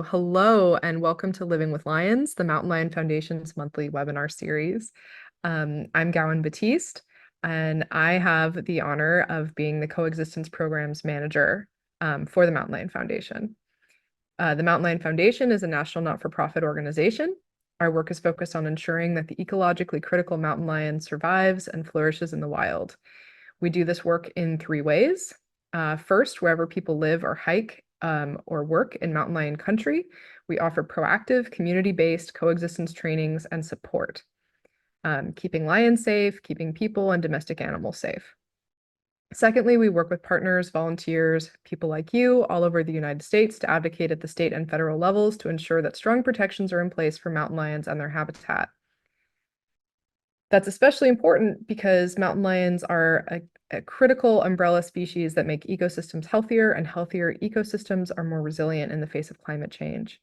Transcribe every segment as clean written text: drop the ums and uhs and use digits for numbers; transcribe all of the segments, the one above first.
Hello, and welcome to Living with Lions, the Mountain Lion Foundation's monthly webinar series. I'm Gowan Batiste, and I have the honor of being the Coexistence Programs Manager for the Mountain Lion Foundation. The Mountain Lion Foundation is a national not-for-profit organization. Our work is focused on ensuring that the ecologically critical mountain lion survives and flourishes in the wild. We do this work in three ways. First, wherever people live or hike or work in mountain lion country, we offer proactive, community-based coexistence trainings and support, keeping lions safe, keeping people and domestic animals safe. Secondly, we work with partners, volunteers, people like you all over the United States to advocate at the state and federal levels to ensure that strong protections are in place for mountain lions and their habitat. That's especially important because mountain lions are a critical umbrella species that make ecosystems healthier, and healthier ecosystems are more resilient in the face of climate change.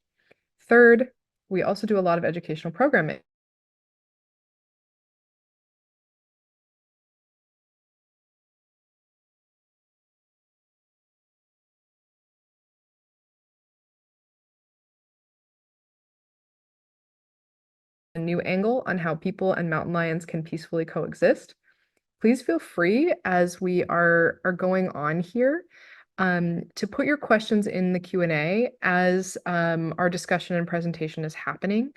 Third, we also do a lot of educational programming. A new angle on how people and mountain lions can peacefully coexist. Please feel free as we are going on here to put your questions in the Q&A as our discussion and presentation is happening.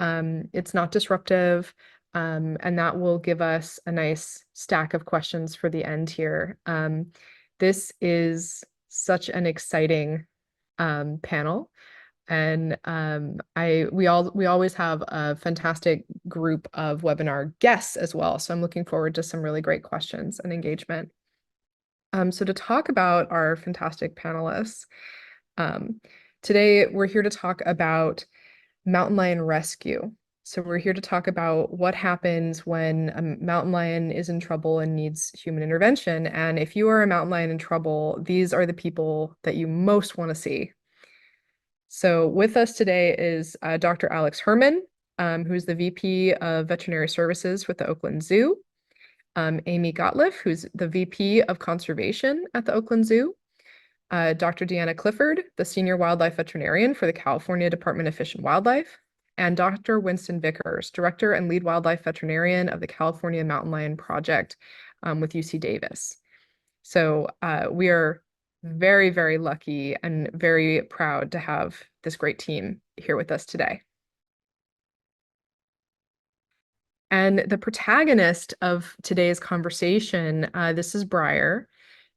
It's not disruptive, and that will give us a nice stack of questions for the end here. This is such an exciting panel. And we always have a fantastic group of webinar guests as well. So I'm looking forward to some really great questions and engagement. So to talk about our fantastic panelists, today we're here to talk about mountain lion rescue. So we're here to talk about what happens when a mountain lion is in trouble and needs human intervention. And if you are a mountain lion in trouble, these are the people that you most want to see. So with us today is Dr. Alex Herman, who's the VP of Veterinary Services with the Oakland Zoo, Amy Gottlieb, who's the VP of Conservation at the Oakland Zoo, Dr. Deanna Clifford, the Senior Wildlife Veterinarian for the California Department of Fish and Wildlife, and Dr. Winston Vickers, Director and Lead Wildlife Veterinarian of the California Mountain Lion Project with UC Davis. So we are very, very lucky and very proud to have this great team here with us today. And the protagonist of today's conversation, this is Briar.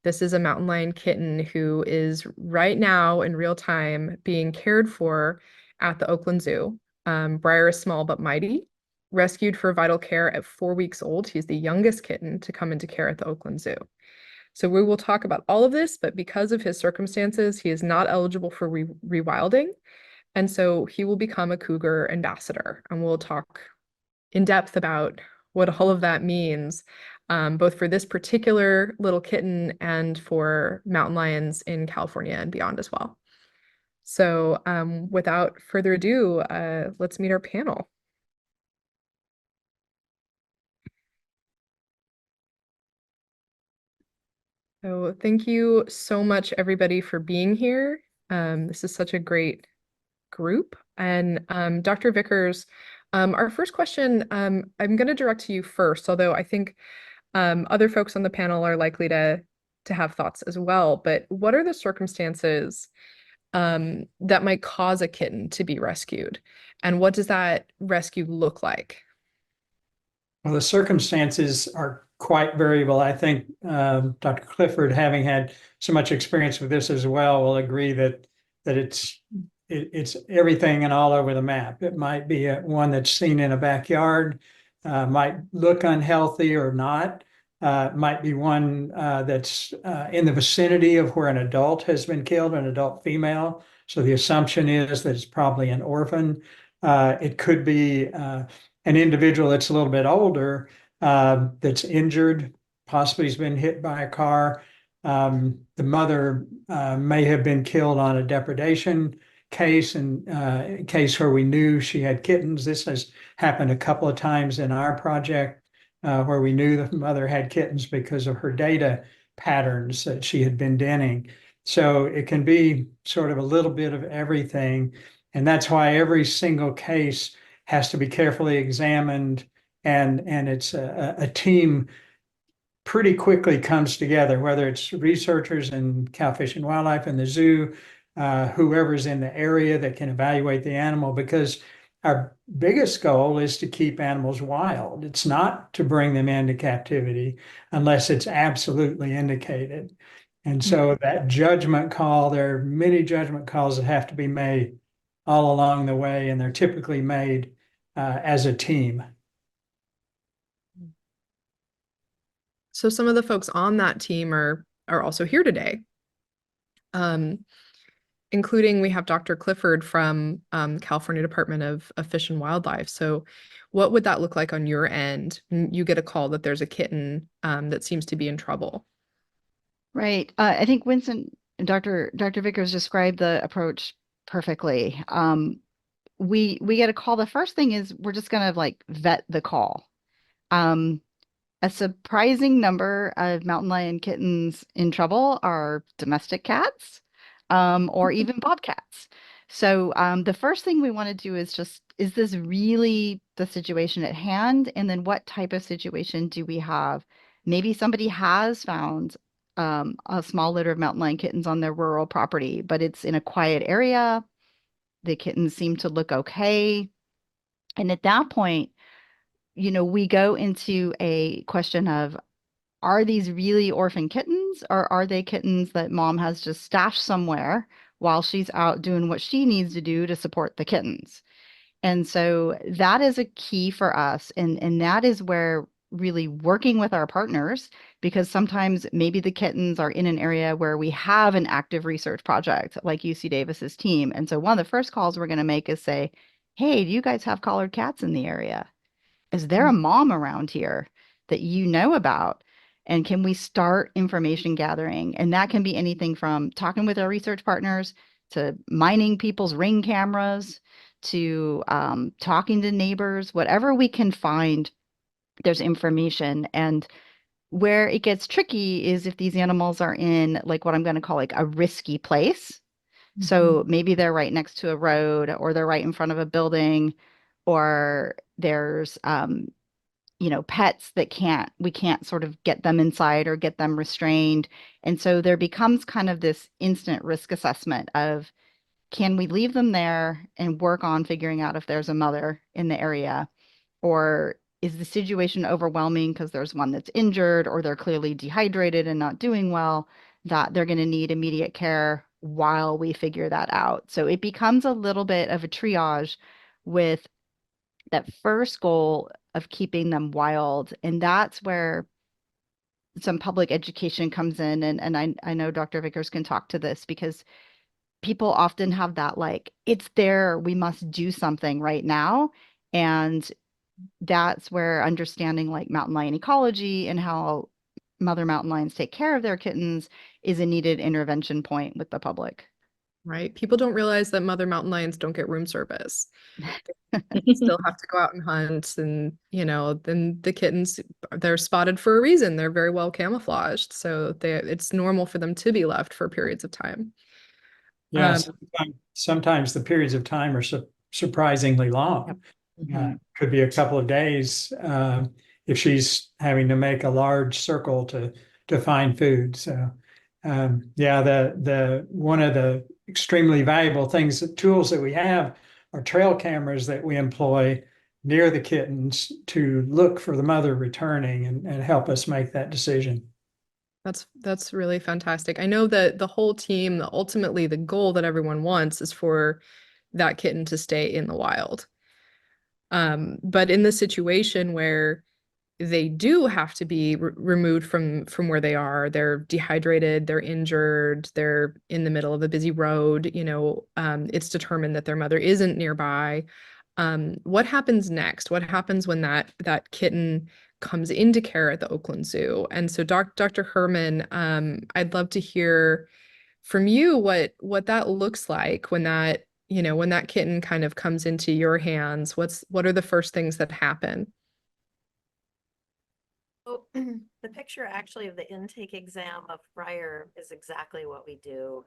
This is a mountain lion kitten who is right now in real time being cared for at the Oakland Zoo. Briar is small but mighty. Rescued for vital care at 4 weeks old, he's the youngest kitten to come into care at the Oakland Zoo. So we will talk about all of this, but because of his circumstances, he is not eligible for rewilding. And so he will become a cougar ambassador. And we'll talk in depth about what all of that means, both for this particular little kitten and for mountain lions in California and beyond as well. So without further ado, let's meet our panel. So thank you so much, everybody, for being here. This is such a great group. And Dr. Vickers, our first question, I'm going to direct to you first, although I think other folks on the panel are likely to have thoughts as well. But what are the circumstances that might cause a kitten to be rescued? And what does that rescue look like? Well, the circumstances are quite variable. I think Dr. Clifford, having had so much experience with this as well, will agree that it's everything and all over the map. It might be one that's seen in a backyard, might look unhealthy or not. Might be one that's in the vicinity of where an adult has been killed, an adult female. So the assumption is that it's probably an orphan. It could be an individual that's a little bit older that's injured, possibly has been hit by a car. The mother may have been killed on a depredation case, and a case where we knew she had kittens. This has happened a couple of times in our project where we knew the mother had kittens because of her data patterns that she had been denning. So it can be sort of a little bit of everything. And that's why every single case has to be carefully examined, and it's a team pretty quickly comes together, whether it's researchers and Fish and Wildlife in the zoo, whoever's in the area that can evaluate the animal, because our biggest goal is to keep animals wild. It's not to bring them into captivity unless it's absolutely indicated. And so that judgment call, there are many judgment calls that have to be made all along the way, and they're typically made as a team. So some of the folks on that team are also here today, um, including we have Dr. Clifford from California Department of Fish and Wildlife. So what would that look like on your end? You get a call that there's a kitten that seems to be in trouble. Right. I think Winston, Dr. Vickers described the approach perfectly. We get a call. The first thing is we're just gonna like vet the call. Um, a surprising number of mountain lion kittens in trouble are domestic cats, or even bobcats. So the first thing we want to do is just, is this really the situation at hand? And then what type of situation do we have? Maybe somebody has found a small litter of mountain lion kittens on their rural property, but it's in a quiet area. The kittens seem to look okay. And at that point, we go into a question of, are these really orphan kittens, or are they kittens that mom has just stashed somewhere while she's out doing what she needs to do to support the kittens? And so that is a key for us. And that is where really working with our partners, because sometimes maybe the kittens are in an area where we have an active research project like UC Davis's team. And so one of the first calls we're going to make is say, hey, do you guys have collared cats in the area? Is there a mom around here that you know about? And can we start information gathering? And that can be anything from talking with our research partners to mining people's Ring cameras to talking to neighbors, whatever we can find, there's information. And where it gets tricky is if these animals are in like what I'm going to call like a risky place. So maybe they're right next to a road, or they're right in front of a building, or there's pets that we can't sort of get them inside or get them restrained. And so there becomes kind of this instant risk assessment of, can we leave them there and work on figuring out if there's a mother in the area? Or is the situation overwhelming because there's one that's injured, or they're clearly dehydrated and not doing well, that they're going to need immediate care while we figure that out? So it becomes a little bit of a triage with that first goal of keeping them wild. And that's where some public education comes in. And I know Dr. Vickers can talk to this, because people often have that like, it's there, we must do something right now. And that's where understanding like mountain lion ecology and how mother mountain lions take care of their kittens is a needed intervention point with the public. Right? People don't realize that mother mountain lions don't get room service. They still have to go out and hunt, and then the kittens, they're spotted for a reason. They're very well camouflaged, so it's normal for them to be left for periods of time. Yeah, Um, sometimes the periods of time are surprisingly Yep. long. Mhm. Could be a couple of days if she's having to make a large circle to find food. So, yeah, the one of the extremely valuable tools that we have are trail cameras that we employ near the kittens to look for the mother returning, and help us make that decision. that's really fantastic. I know that the whole team, ultimately, the goal that everyone wants is for that kitten to stay in the wild. But in the situation where they do have to be removed from where they are, they're dehydrated, they're injured, they're in the middle of a busy road, it's determined that their mother isn't nearby. What happens next? What happens when that kitten comes into care at the Oakland Zoo? And so, Dr. Herman, I'd love to hear from you what that looks like when that kitten kind of comes into your hands. What are the first things that happen? So, The picture actually of the intake exam of Breyer is exactly what we do.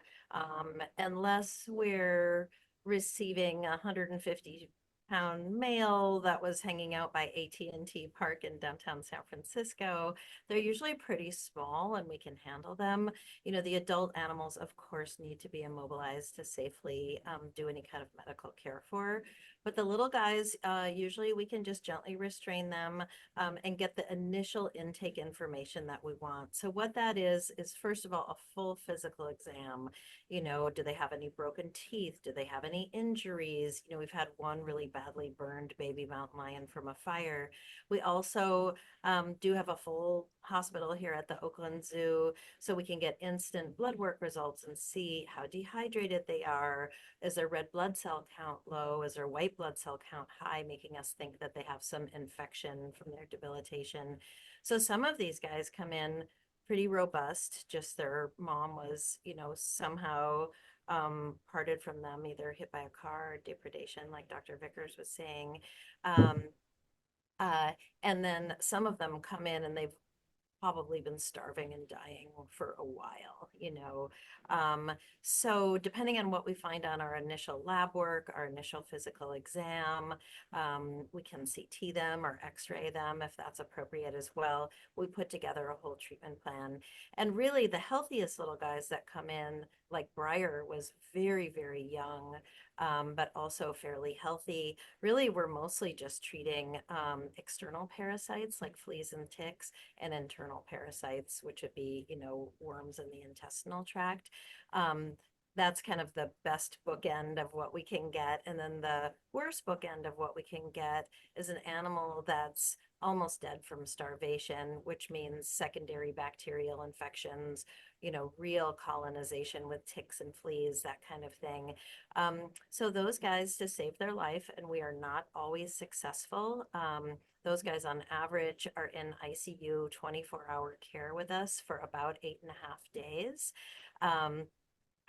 Unless we're receiving a 150-pound male that was hanging out by AT&T Park in downtown San Francisco, they're usually pretty small and we can handle them. You know, the adult animals, of course, need to be immobilized to safely do any kind of medical care for. But the little guys, usually we can just gently restrain them and get the initial intake information that we want. So what that is first of all, a full physical exam. You know, do they have any broken teeth? Do they have any injuries? You know, we've had one really badly burned baby mountain lion from a fire. We also do have a full hospital here at the Oakland Zoo, so we can get instant blood work results and see how dehydrated they are. Is their red blood cell count low? Is their white blood cell count high, making us think that they have some infection from their debilitation? So some of these guys come in pretty robust, just their mom was, you know, somehow parted from them, either hit by a car or depredation, like Dr. Vickers was saying. Um, uh, and then some of them come in and they've probably been starving and dying for a while, you know. Um, so depending on what we find on our initial lab work, our initial physical exam, we can CT them or X-ray them if that's appropriate as well. We put together a whole treatment plan. And really the healthiest little guys that come in, like Breyer was very, very young, but also fairly healthy. Really, we're mostly just treating external parasites like fleas and ticks, and internal parasites, which would be, you know, worms in the intestinal tract. Um, that's kind of the best bookend of what we can get. And then the worst bookend of what we can get is an animal that's almost dead from starvation, which means secondary bacterial infections, you know, real colonization with ticks and fleas, that kind of thing. So those guys, to save their life, and we are not always successful, those guys on average are in ICU 24-hour care with us for about 8.5 days. Um,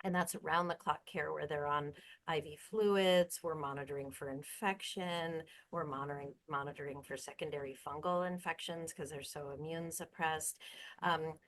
and that's around the clock care where they're on IV fluids. We're monitoring for infection. We're monitoring for secondary fungal infections because they're so immune suppressed.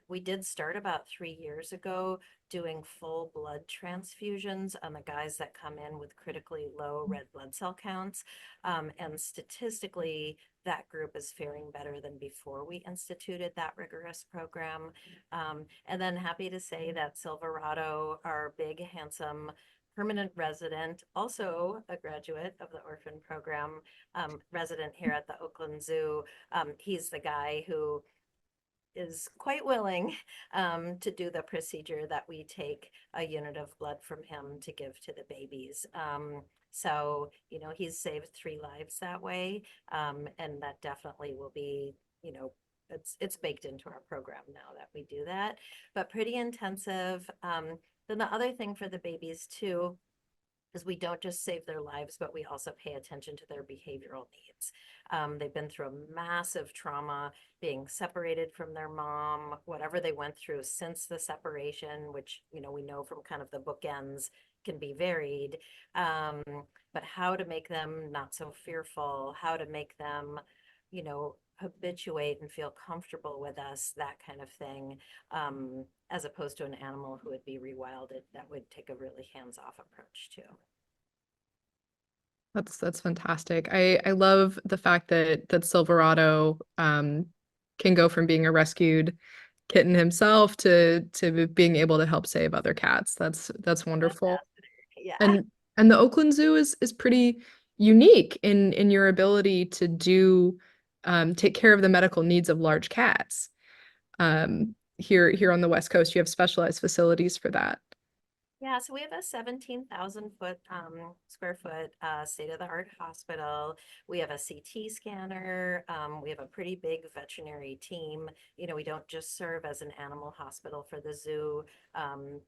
We did start about 3 years ago doing full blood transfusions on the guys that come in with critically low red blood cell counts. And statistically, that group is faring better than before we instituted that rigorous program. And then happy to say that Silverado, our big, handsome permanent resident, also a graduate of the orphan program, resident here at the Oakland Zoo. He's the guy who is quite willing to do the procedure that we take a unit of blood from him to give to the babies. So, you know, he's saved 3 lives that way. And that definitely will be, you know, it's baked into our program now that we do that, but pretty intensive. Then the other thing for the babies too is we don't just save their lives, but we also pay attention to their behavioral needs. They've been through a massive trauma, being separated from their mom, whatever they went through since the separation, which, you know, we know from kind of the bookends can be varied. But how to make them not so fearful, how to make them, you know, habituate and feel comfortable with us, that kind of thing, as opposed to an animal who would be rewilded that would take a really hands-off approach too. That's fantastic. I love the fact that Silverado can go from being a rescued kitten himself to being able to help save other cats. That's wonderful. Yeah. And the Oakland Zoo is pretty unique in your ability to do take care of the medical needs of large cats. Here on the West Coast, you have specialized facilities for that. Yeah, so we have a 17,000 square foot state-of-the-art hospital. We have a CT scanner. We have a pretty big veterinary team. You know, we don't just serve as an animal hospital for the zoo.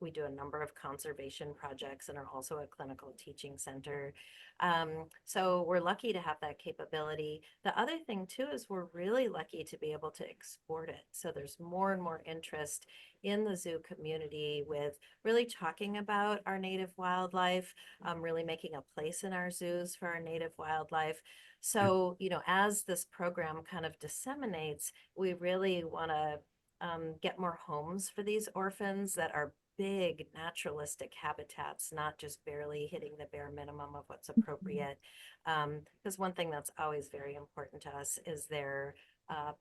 We do a number of conservation projects and are also a clinical teaching center. So we're lucky to have that capability. The other thing too is we're really lucky to be able to export it. So there's more and more interest in the zoo community with really talking about our native wildlife, really making a place in our zoos for our native wildlife. So, as this program kind of disseminates, we really want to get more homes for these orphans that are big naturalistic habitats, not just barely hitting the bare minimum of what's appropriate. Because one thing that's always very important to us is their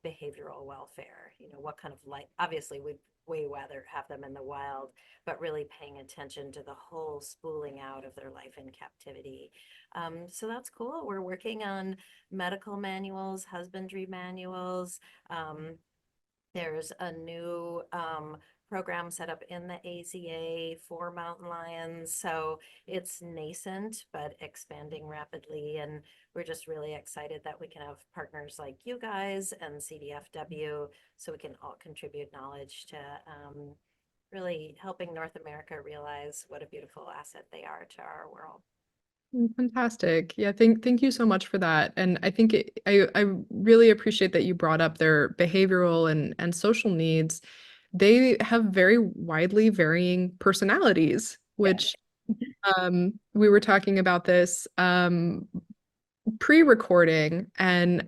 behavioral welfare. What kind of life, obviously, we'd way rather have them in the wild, but really paying attention to the whole spooling out of their life in captivity. So that's cool. We're working on medical manuals, husbandry manuals. There's a new program set up in the AZA for mountain lions. So it's nascent, but expanding rapidly. And we're just really excited that we can have partners like you guys and CDFW so we can all contribute knowledge to really helping North America realize what a beautiful asset they are to our world. Fantastic. Yeah, thank you so much for that. And I think I really appreciate that you brought up their behavioral and social needs. They have very widely varying personalities, which we were talking about this pre-recording, and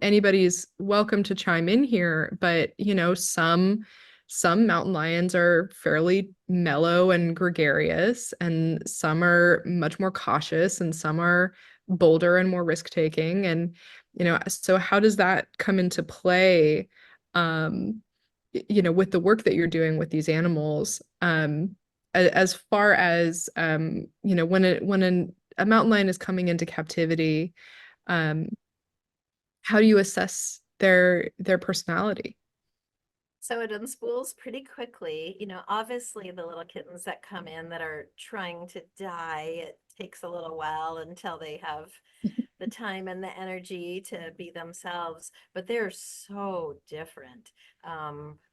anybody's welcome to chime in here, but some mountain lions are fairly mellow and gregarious, and some are much more cautious, and some are bolder and more risk-taking. And so how does that come into play with the work that you're doing with these animals, as far as when a mountain lion is coming into captivity, um, how do you assess their personality? So it unspools pretty quickly. Obviously the little kittens that come in that are trying to die, it takes a little while until they have the time and the energy to be themselves, but they're so different.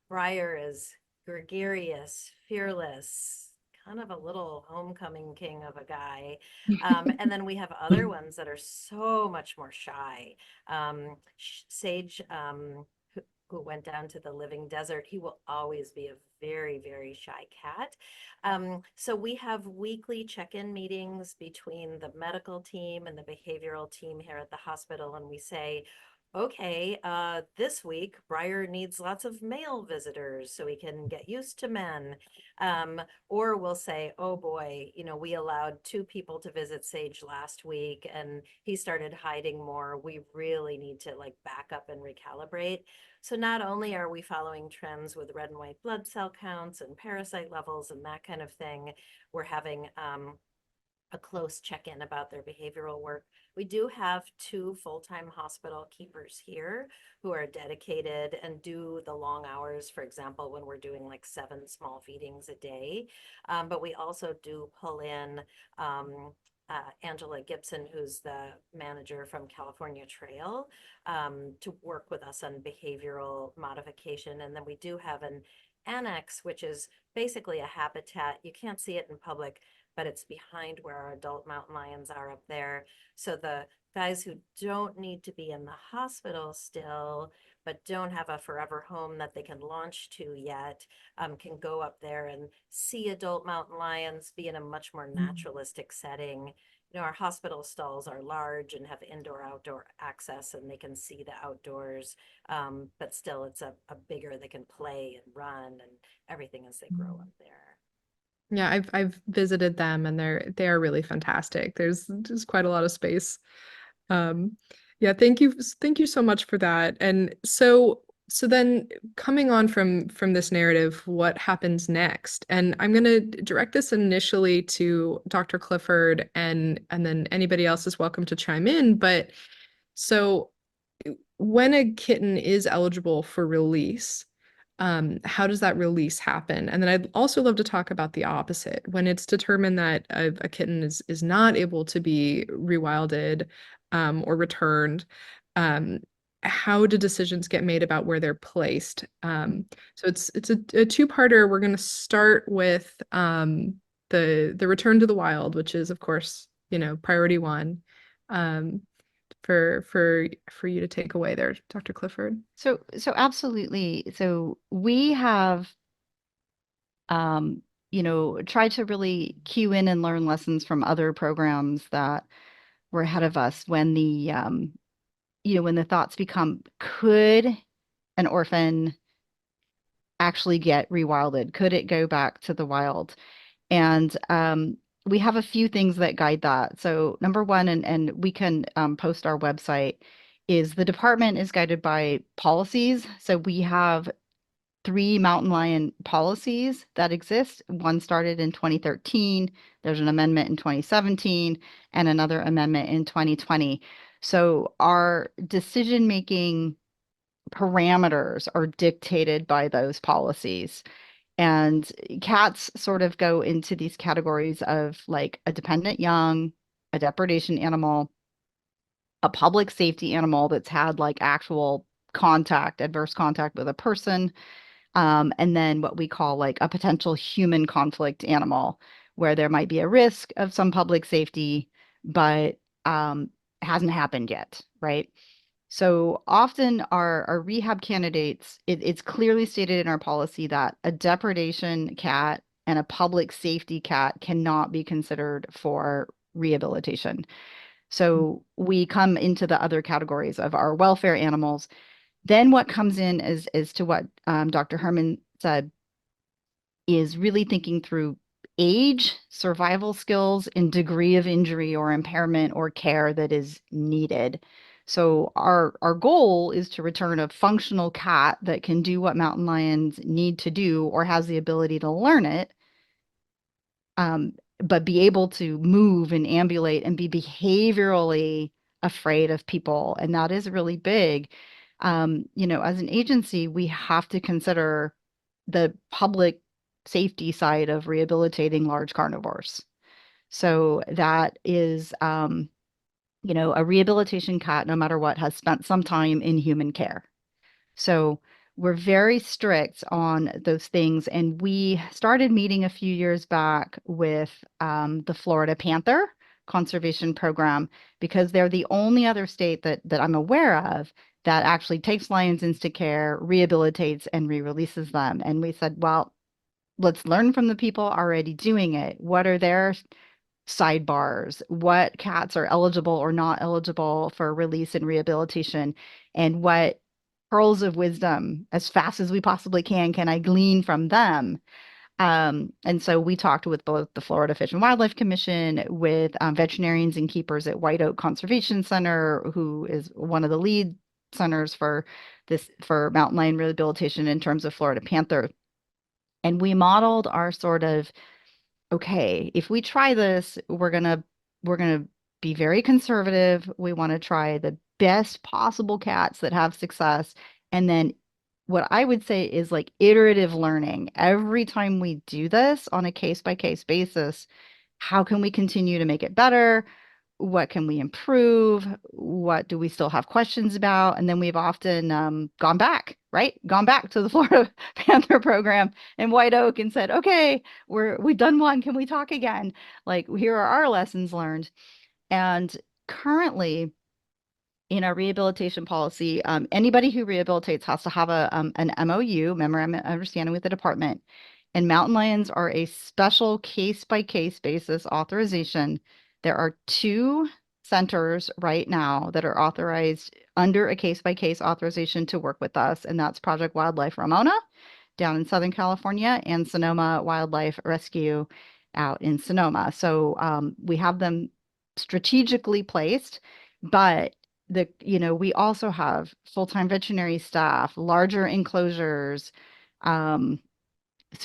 Briar is gregarious, fearless, kind of a little homecoming king of a guy. And then we have other ones that are so much more shy. Sage, who went down to the living desert, he will always be a very, very shy cat. So we have weekly check-in meetings between the medical team and the behavioral team here at the hospital, and we say, okay, this week Briar needs lots of male visitors so he can get used to men. Or we'll say, oh boy, we allowed 2 people to visit Sage last week and he started hiding more. We really need to back up and recalibrate. So not only are we following trends with red and white blood cell counts and parasite levels and that kind of thing, we're having a close check-in about their behavioral work. We do have 2 full-time hospital keepers here who are dedicated and do the long hours, for example, when we're doing 7 small feedings a day. But we also do pull in Angela Gibson, who's the manager from California Trail, to work with us on behavioral modification. And then we do have an annex, which is basically a habitat. You can't see it in public, but it's behind where our adult mountain lions are up there. So the guys who don't need to be in the hospital still, but don't have a forever home that they can launch to yet, can go up there and see adult mountain lions, be in a much more naturalistic setting. Our hospital stalls are large and have indoor-outdoor access, and they can see the outdoors, but still it's a bigger, they can play and run and everything as they grow up there. Yeah, I've visited them, and they are really fantastic. There's just quite a lot of space. Um, yeah, thank you so much for that. And so then coming on from this narrative, what happens next? And I'm going to direct this initially to Dr. Clifford, and then anybody else is welcome to chime in. But so when a kitten is eligible for release, how does that release happen? And then I'd also love to talk about the opposite. When it's determined that a kitten is not able to be rewilded or returned, how do decisions get made about where they're placed? So it's a two-parter. We're going to start with the return to the wild, which is, of course, priority one. Um, for you to take away there, Dr. Clifford. So absolutely. So we have um, try to really cue in and learn lessons from other programs that were ahead of us when when the thoughts become, could an orphan actually get rewilded? Could it go back to the wild? And we have a few things that guide that. So number one, and we can post our website, is the department is guided by policies. So we have 3 mountain lion policies that exist. One started in 2013. There's an amendment in 2017 and another amendment in 2020. So our decision-making parameters are dictated by those policies. And cats sort of go into these categories of like a dependent young, a depredation animal, a public safety animal that's had like actual contact, adverse contact with a person, and then what we call like a potential human conflict animal, where there might be a risk of some public safety, but hasn't happened yet, right? So often our rehab candidates, it's clearly stated in our policy that a depredation cat and a public safety cat cannot be considered for rehabilitation. So we come into the other categories of our welfare animals. Then what comes in is to what Dr. Herman said, is really thinking through age, survival skills, and degree of injury or impairment or care that is needed. So our goal is to return a functional cat that can do what mountain lions need to do or has the ability to learn it, but be able to move and ambulate and be behaviorally afraid of people. And that is really big. As an agency, we have to consider the public safety side of rehabilitating large carnivores. So that is, a rehabilitation cat, no matter what, has spent some time in human care. So we're very strict on those things. And we started meeting a few years back with the Florida Panther Conservation Program, because they're the only other state that I'm aware of that actually takes lions into care, rehabilitates, and re-releases them. And we said, well, let's learn from the people already doing it. What are their sidebars? What cats are eligible or not eligible for release and rehabilitation? And what pearls of wisdom, as fast as we possibly can I glean from them? And so we talked with both the Florida Fish and Wildlife Commission, with veterinarians and keepers at White Oak Conservation Center, who is one of the lead centers for mountain lion rehabilitation in terms of Florida panther. And we modeled our sort of, okay, if we try this, we're gonna be very conservative. We want to try the best possible cats that have success. And then what I would say is like iterative learning. Every time we do this on a case by case basis, how can we continue to make it better? What can we improve? What do we still have questions about? And then we've often gone back, right? Gone back to the Florida Panther program and White Oak and said, okay, we've done one. Can we talk again? Like, here are our lessons learned. And currently, in our rehabilitation policy, anybody who rehabilitates has to have an MOU, memorandum of understanding, with the department. And mountain lions are a special case-by-case basis authorization. There are 2 centers right now that are authorized under a case-by-case authorization to work with us, and that's Project Wildlife Ramona down in Southern California and Sonoma Wildlife Rescue out in Sonoma. So we have them strategically placed, but we also have full-time veterinary staff, larger enclosures, sort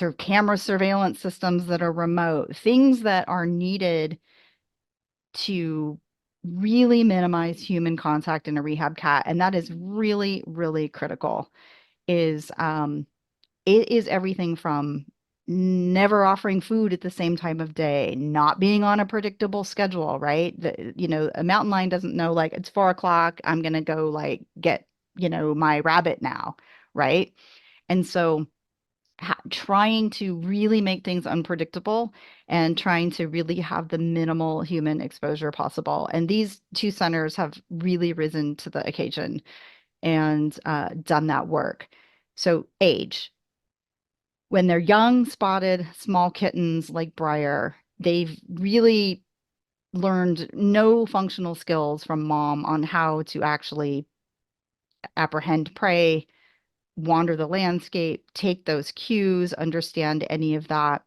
of camera surveillance systems that are remote, things that are needed to really minimize human contact in a rehab cat. And that is really, really critical. It is everything from never offering food at the same time of day, not being on a predictable schedule, right? A mountain lion doesn't know, like, it's 4 o'clock, I'm going to go like get, my rabbit now, right? And so trying to really make things unpredictable and trying to really have the minimal human exposure possible. And these 2 centers have really risen to the occasion and done that work. So age. when they're young, spotted, small kittens like Briar, they've really learned no functional skills from mom on how to actually apprehend prey, wander the landscape, take those cues, understand any of that.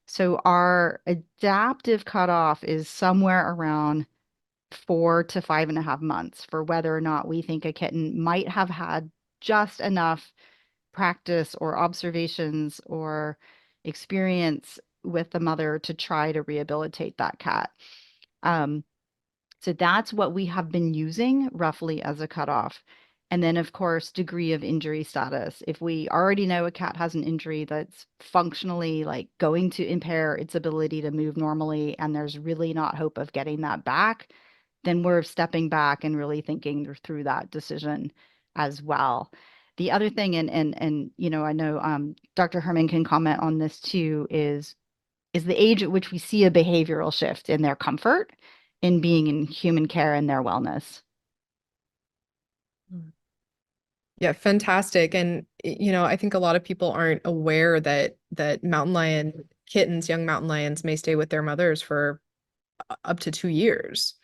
So our adaptive cutoff is somewhere around 4 to 5.5 months for whether or not we think a kitten might have had just enough practice or observations or experience with the mother to try to rehabilitate that cat. So that's what we have been using roughly as a cutoff. And then, of course, degree of injury status. If we already know a cat has an injury that's functionally like going to impair its ability to move normally, and there's really not hope of getting that back, then we're stepping back and really thinking through that decision as well. The other thing, and you know, I know Dr. Herman can comment on this too, is the age at which we see a behavioral shift in their comfort in being in human care and their wellness. Yeah, fantastic. And you know, I think a lot of people aren't aware that mountain lion kittens, young mountain lions may stay with their mothers for up to 2 years.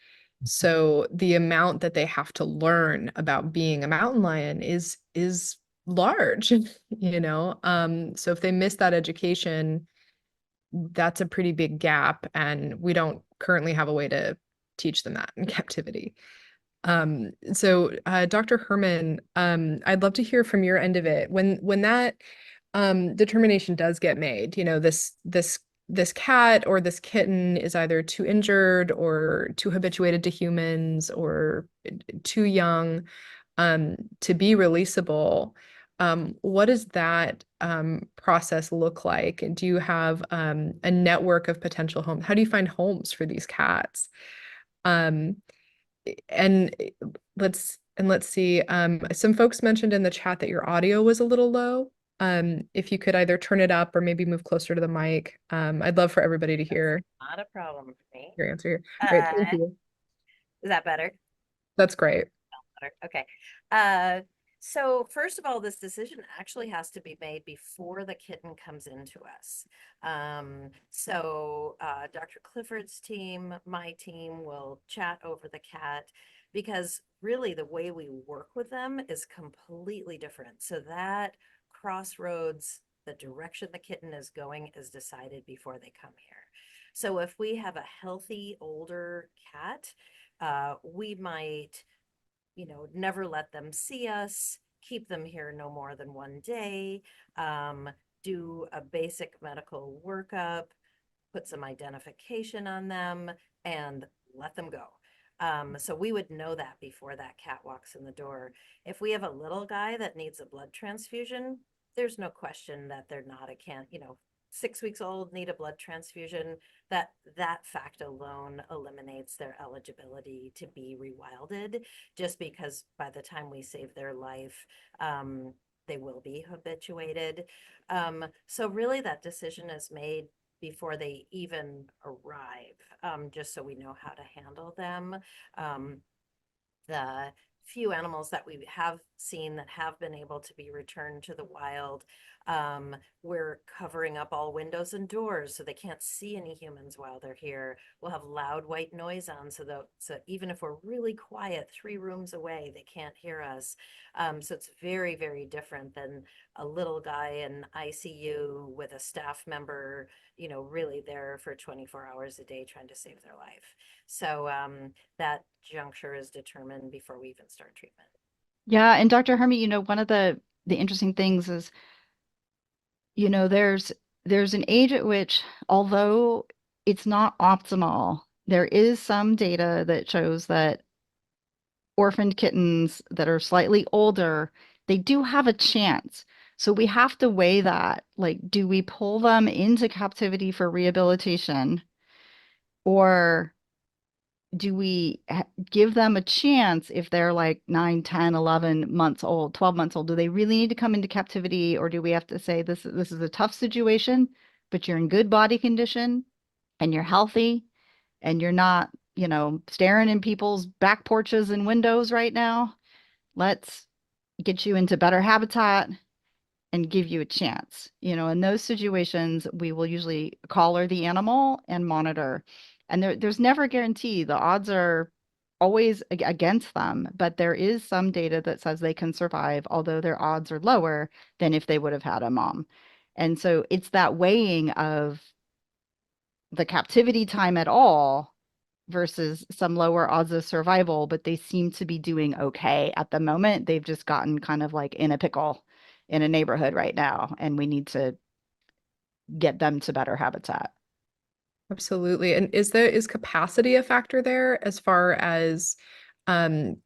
So the amount that they have to learn about being a mountain lion is large, you know. So if they miss that education, that's a pretty big gap, and we don't currently have a way to teach them that in captivity. Dr. Herman, I'd love to hear from your end of it. When that determination does get made, you know, this cat or this kitten is either too injured or too habituated to humans or too young to be releasable. What does that process look like? Do you have a network of potential homes? How do you find homes for these cats? Um, and let's see. Some folks mentioned in the chat that your audio was a little low. If you could either turn it up or maybe move closer to the mic. I'd love for everybody to hear Not a problem for me. your answer here. Great, thank you. Is that better? That's great. Better. Okay. So first of all, this decision actually has to be made before the kitten comes into us. Dr. Clifford's team, my team will chat over the cat because really the way we work with them is completely different. So that crossroads, the direction the kitten is going is decided before they come here. So if we have a healthy older cat, we might never let them see us, keep them here no more than one day, do a basic medical workup, put some identification on them, and let them go. So we would know that before that cat walks in the door. If we have a little guy that needs a blood transfusion, there's no question that they're not a 6 weeks old, need a blood transfusion. That fact alone eliminates their eligibility to be rewilded, just because by the time we save their life, they will be habituated. So really that decision is made before they even arrive, just so we know how to handle them. The few animals that we have seen that have been able to be returned to the wild, we're covering up all windows and doors so they can't see any humans while they're here. We'll have loud white noise on so even if we're really quiet 3 rooms away, they can't hear us. So it's very, very different than a little guy in ICU with a staff member, really there for 24 hours a day trying to save their life. So that juncture is determined before we even start treatment. Yeah, and Dr. Hermy, one of the interesting things is, there's an age at which, although it's not optimal, there is some data that shows that orphaned kittens that are slightly older, they do have a chance. So we have to weigh that. Like, do we pull them into captivity for rehabilitation, or do we give them a chance if they're like 9, 10, 11 months old, 12 months old? Do they really need to come into captivity, or do we have to say this is a tough situation, but you're in good body condition and you're healthy and you're not, staring in people's back porches and windows right now. Let's get you into better habitat and give you a chance. In those situations, we will usually collar the animal and monitor. And there's never a guarantee. The odds are always against them, but there is some data that says they can survive, although their odds are lower than if they would have had a mom. And so it's that weighing of the captivity time at all versus some lower odds of survival, but they seem to be doing okay at the moment. They've just gotten kind of like in a pickle in a neighborhood right now, and we need to get them to better habitat. Absolutely. And is capacity a factor there as far as um,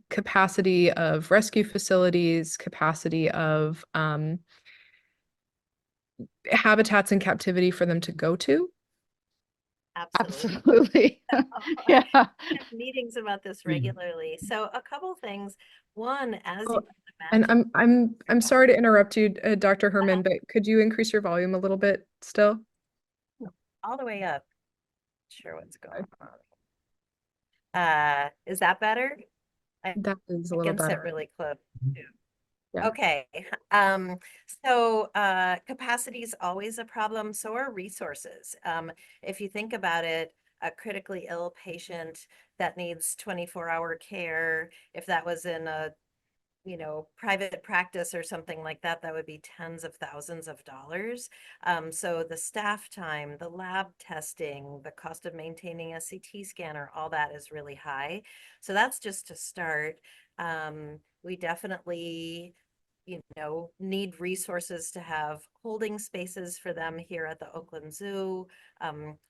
capacity of rescue facilities, capacity of habitats in captivity for them to go to? Absolutely. Yeah. I have meetings about this Mhm. regularly. So a couple things. One, as Oh, you and can imagine, I'm sorry to interrupt you, Dr. Herman, but could you increase your volume a little bit still? all the way up. Sure what's going Okay. on. Is that better? I, That is a I little can sit better. really close too. Yeah. Okay. Capacity is always a problem. So are resources. If you think about it, a critically ill patient that needs 24-hour care, if that was in a private practice or something like that, that would be tens of thousands of dollars. So the staff time, the lab testing, the cost of maintaining a CT scanner, all that is really high. So that's just to start. We definitely need resources to have holding spaces for them here at the Oakland Zoo,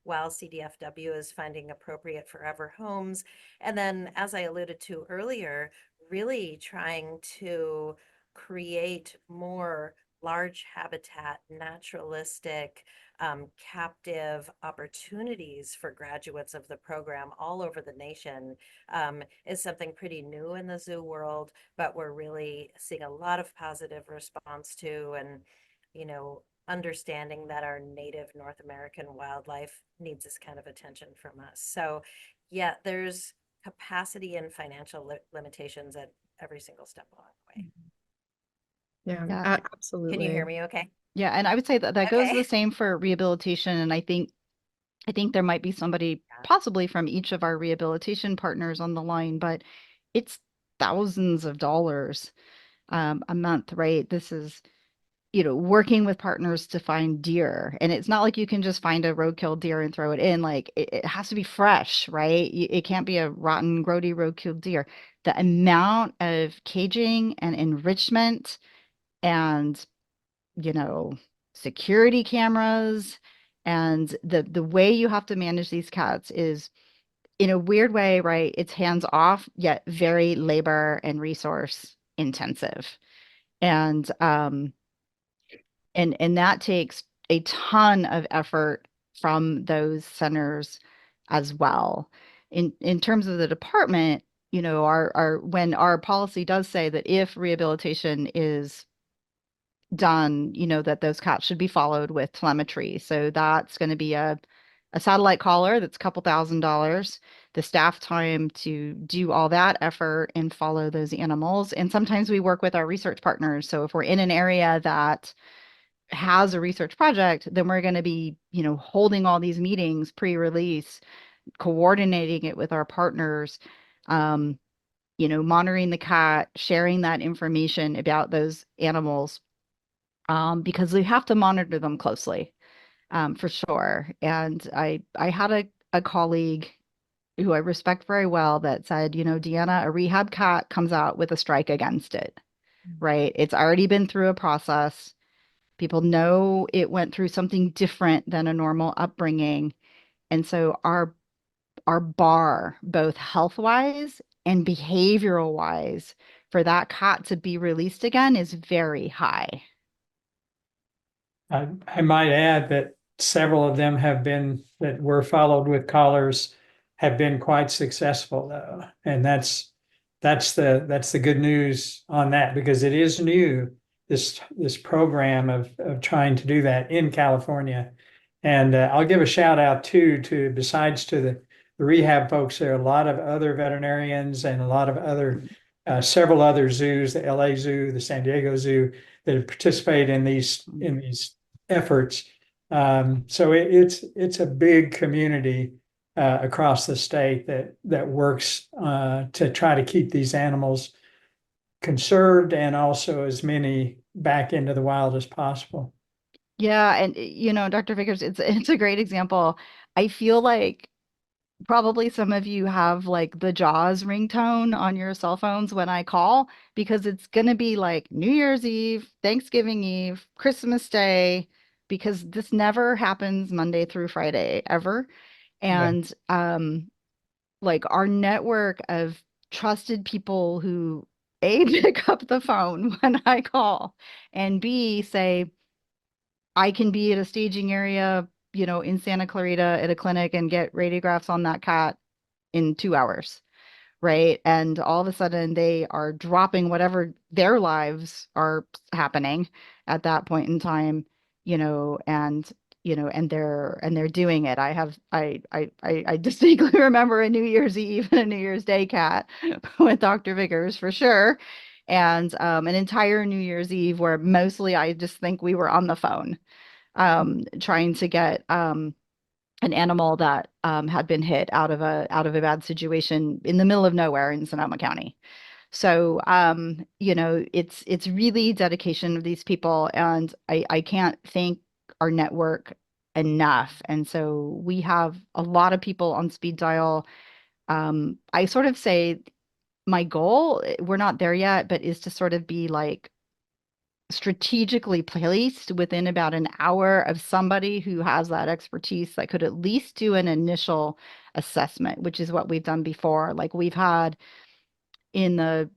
while CDFW is finding appropriate forever homes. And then, as I alluded to earlier, really trying to create more large habitat, naturalistic, captive opportunities for graduates of the program all over the nation, is something pretty new in the zoo world, but we're really seeing a lot of positive response to, and understanding that our native North American wildlife needs this kind of attention from us. So yeah, there's capacity and financial limitations at every single step along the way. Yeah, Yeah. Can you hear absolutely. me okay? Yeah. And I would say that goes the Okay. same for rehabilitation. And I think there might be somebody possibly from each of our rehabilitation partners on the line, but it's thousands of dollars a month, right? This is, working with partners to find deer. And it's not like you can just find a roadkill deer and throw it in. Like it has to be fresh, right? It can't be a rotten, grody roadkill deer. The amount of caging and enrichment and, you know, security cameras and the way you have to manage these cats is in a weird way, right? It's hands off, yet very labor and resource intensive. And and that takes a ton of effort from those centers as well. In terms of the department, our when our policy does say that if rehabilitation is done, that those cats should be followed with telemetry. So that's going to be a satellite collar that's a couple $1,000s, the staff time to do all that effort and follow those animals. And sometimes we work with our research partners. So if we're in an area that has a research project, then we're going to be, holding all these meetings pre-release, coordinating it with our partners, monitoring the cat, sharing that information about those animals, because we have to monitor them closely, for sure. And I had a colleague who I respect very well that said, Deanna, a rehab cat comes out with a strike against it, right? It's already been through a process. People know it went through something different than a normal upbringing. And so our bar, both health-wise and behavioral-wise, for that cat to be released again is very high. I might add that several of them that were followed with collars have been quite successful though. And that's the good news on that, because it is new, this program of trying to do that in California. And I'll give a shout out too, besides to the rehab folks, there are a lot of other veterinarians and a lot of other several other zoos, the LA Zoo, the San Diego Zoo, that participate in these efforts. So it's a big community across the state that works to try to keep these animals conserved and also as many back into the wild as possible. Yeah, and Dr. Vickers, it's a great example. I feel like probably some of you have like the Jaws ringtone on your cell phones when I call, because it's gonna be like New Year's Eve, Thanksgiving Eve, Christmas Day, because this never happens Monday through Friday ever. Yeah. And like our network of trusted people who A, pick up the phone when I call, and B, say, I can be at a staging area, in Santa Clarita at a clinic and get radiographs on that cat in 2 hours, right? And all of a sudden they are dropping whatever their lives are happening at that point in time, and and they're doing it. I distinctly remember a New Year's Eve and a New Year's Day cat with Dr. Vickers for sure. And an entire New Year's Eve where mostly I just think we were on the phone trying to get an animal that had been hit out of a bad situation in the middle of nowhere in Sonoma County. So it's really dedication of these people, and I can't thank our network enough. And so we have a lot of people on speed dial. I sort of say my goal, we're not there yet, but is to sort of be like strategically placed within about an hour of somebody who has that expertise that could at least do an initial assessment, which is what we've done before. Like we've had in the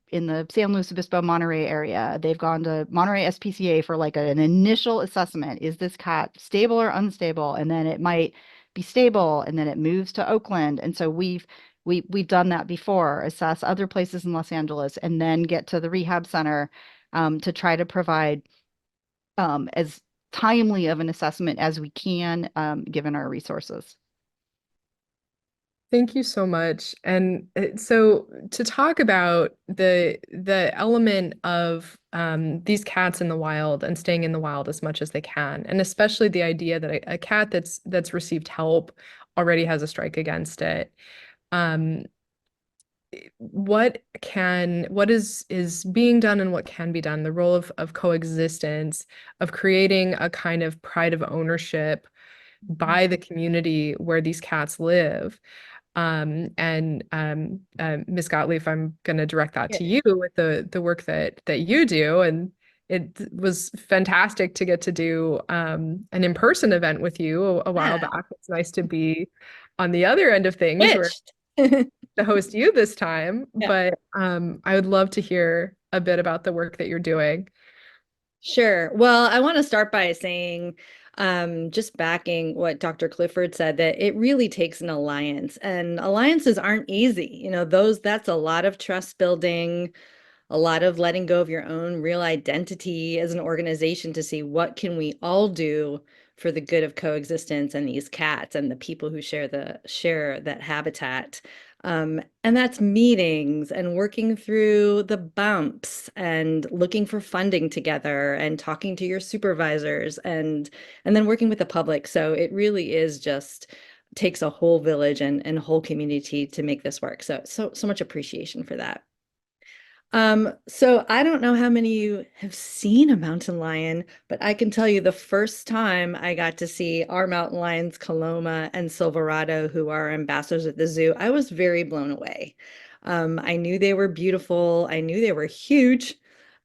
San Luis Obispo Monterey area, they've gone to Monterey SPCA for like an initial assessment. Is this cat stable or unstable? And then it might be stable, and then it moves to Oakland. And so we've done that before, assess other places in Los Angeles, and then get to the rehab center to try to provide as timely of an assessment as we can, given our resources. Thank you so much. And so to talk about the element of these cats in the wild and staying in the wild as much as they can, and especially the idea that a cat that's received help already has a strike against it. Um, what is being done and what can be done, the role of coexistence, of creating a kind of pride of ownership by the community where these cats live. Ms. Gottlieb, I'm going to direct that to you with the work that you do. And it was fantastic to get to do an in-person event with you a while back. It's nice to be on the other end of things where to host you this time. But I would love to hear a bit about the work that you're doing. Sure. Well, I want to start by saying, just backing what Dr. Clifford said, that it really takes an alliance, and alliances aren't easy. That's a lot of trust building, a lot of letting go of your own real identity as an organization to see what can we all do for the good of coexistence and these cats and the people who share that habitat. And that's meetings and working through the bumps and looking for funding together and talking to your supervisors and then working with the public. So it really is just takes a whole village and whole community to make this work. So much appreciation for that. So I don't know how many of you have seen a mountain lion, but I can tell you the first time I got to see our mountain lions, Coloma and Silverado, who are ambassadors at the zoo, I was very blown away. I knew they were beautiful. I knew they were huge.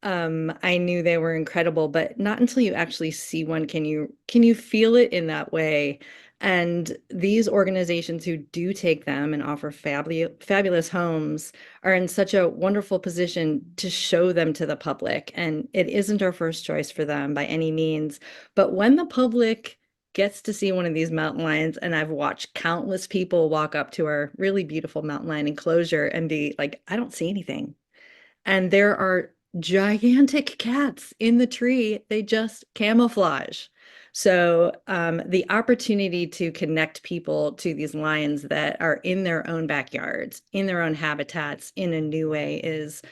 I knew they were incredible, but not until you actually see one can you feel it in that way. And these organizations who do take them and offer fabulous homes are in such a wonderful position to show them to the public. And it isn't our first choice for them by any means. But when the public gets to see one of these mountain lions, and I've watched countless people walk up to our really beautiful mountain lion enclosure and be like, I don't see anything. And there are gigantic cats in the tree. They just camouflage. So the opportunity to connect people to these lions that are in their own backyards, in their own habitats in a new way is